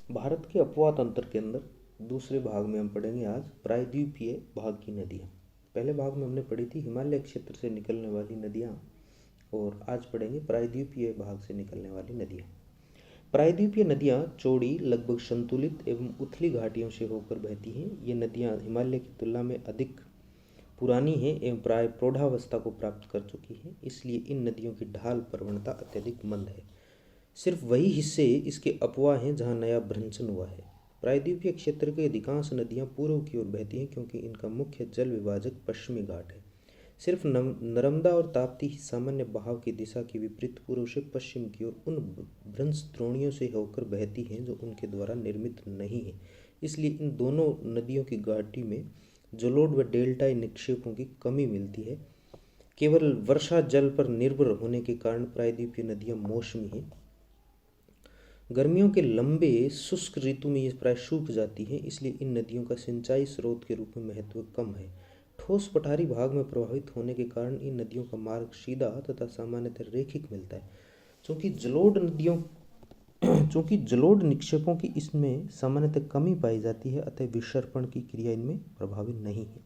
भारत के अपवा तंत्र के अंदर दूसरे भाग में हम पढ़ेंगे आज प्रायद्वीपीय भाग की नदियाँ। पहले भाग में हमने पढ़ी थी हिमालय क्षेत्र से निकलने वाली नदियाँ और आज पढ़ेंगे प्रायद्वीपीय भाग से निकलने वाली नदियाँ। प्रायद्वीपीय नदियाँ चौड़ी, लगभग संतुलित एवं उथली घाटियों से होकर बहती हैं। ये नदियाँ हिमालय की तुलना में अधिक पुरानी हैं एवं प्राय प्रौढ़ावस्था को प्राप्त कर चुकी हैं, इसलिए इन नदियों की ढाल प्रवणता अत्यधिक मंद है। सिर्फ वही हिस्से इसके अपवा हैं जहाँ नया भ्रंशन हुआ है। प्रायद्वीपीय क्षेत्र की अधिकांश नदियाँ पूर्व की ओर बहती हैं क्योंकि इनका मुख्य जल विभाजक पश्चिमी घाट है। सिर्फ नर्मदा और ताप्ती ही सामान्य बहाव की दिशा के विपरीत पूर्व से पश्चिम की ओर उन भ्रंश द्रोणियों से होकर बहती हैं जो उनके द्वारा निर्मित नहीं है। इसलिए इन दोनों नदियों की घाटी में जलोढ़ व डेल्टाई निक्षेपों की कमी मिलती है। केवल वर्षा जल पर निर्भर होने के कारण प्रायद्वीपीय नदियाँ मौसमी हैं। गर्मियों के लंबे शुष्क ऋतु में ये प्राय सूख जाती हैं, इसलिए इन नदियों का सिंचाई स्रोत के रूप में महत्व कम है। ठोस पठारी भाग में प्रभावित होने के कारण इन नदियों का मार्ग सीधा तथा सामान्यतः रैखिक मिलता है। चूँकि जलोढ़ निक्षेपों की इसमें सामान्यतः कमी पाई जाती है, अतः विसर्पण की क्रिया इनमें प्रभावी नहीं है।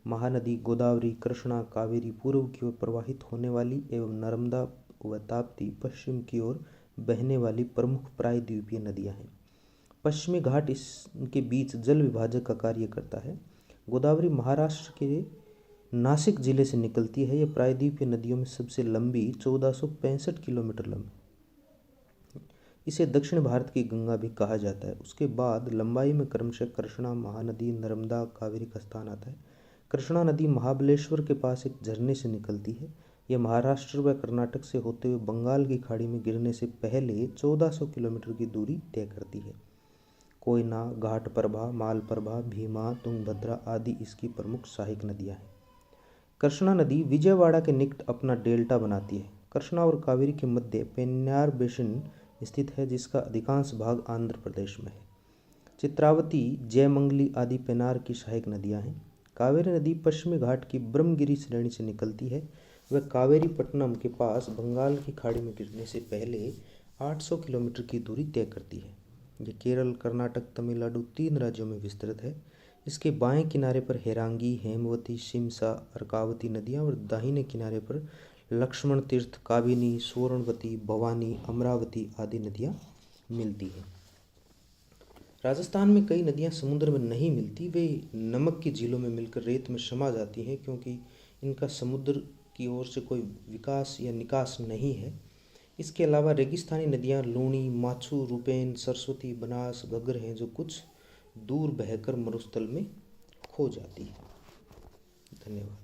महानदी गोदावरी, कृष्णा, कावेरी पूर्व की ओर प्रवाहित होने वाली एवं नर्मदा व ताप्ती पश्चिम की ओर बहने वाली प्रमुख प्रायद्वीपीय नदियाँ हैं। पश्चिमी घाट इसके बीच जल विभाजक का कार्य करता है। गोदावरी महाराष्ट्र के नासिक जिले से निकलती है। यह प्रायद्वीपीय नदियों में सबसे लंबी 1465 किलोमीटर लंबी। इसे दक्षिण भारत की गंगा भी कहा जाता है। उसके बाद लंबाई में क्रमशः कृष्णा, महानदी, नर्मदा, कावेरी का स्थान आता है। कृष्णा नदी महाबलेश्वर के पास एक झरने से निकलती है। यह महाराष्ट्र व कर्नाटक से होते हुए बंगाल की खाड़ी में गिरने से पहले 1400 किलोमीटर की दूरी तय करती है। कोयना, घाटप्रभा, मालप्रभा, भीमा, तुंगभद्रा आदि इसकी प्रमुख सहायक नदियाँ हैं। कृष्णा नदी विजयवाड़ा के निकट अपना डेल्टा बनाती है। कृष्णा और कावेरी के मध्य पेन्नार बेसिन स्थित है, जिसका अधिकांश भाग आंध्र प्रदेश में है। चित्रावती, जयमंगली आदि पेन्नार की सहायक नदियाँ हैं। कावेरी नदी पश्चिमी घाट की ब्रह्मगिरी श्रेणी से निकलती है। वह कावेरीपट्टनम के पास बंगाल की खाड़ी में गिरने से पहले 800 किलोमीटर की दूरी तय करती है। यह केरल, कर्नाटक, तमिलनाडु 3 राज्यों में विस्तृत है। इसके बाएं किनारे पर हेरांगी, हेमवती, शिमसा, अर्कावती नदियाँ और दाहिने किनारे पर लक्ष्मण तीर्थ, काबिनी, स्वर्णवती, भवानी, अमरावती आदि नदियाँ मिलती हैं। राजस्थान में कई नदियाँ समुद्र में नहीं मिलती, वे नमक की झीलों में मिलकर रेत में समा जाती हैं क्योंकि इनका समुद्र की ओर से कोई विकास या निकास नहीं है। इसके अलावा रेगिस्तानी नदियाँ लूणी, माछू, रूपेन, सरस्वती, बनास, घग्गर हैं जो कुछ दूर बहकर मरुस्थल में खो जाती हैं। धन्यवाद।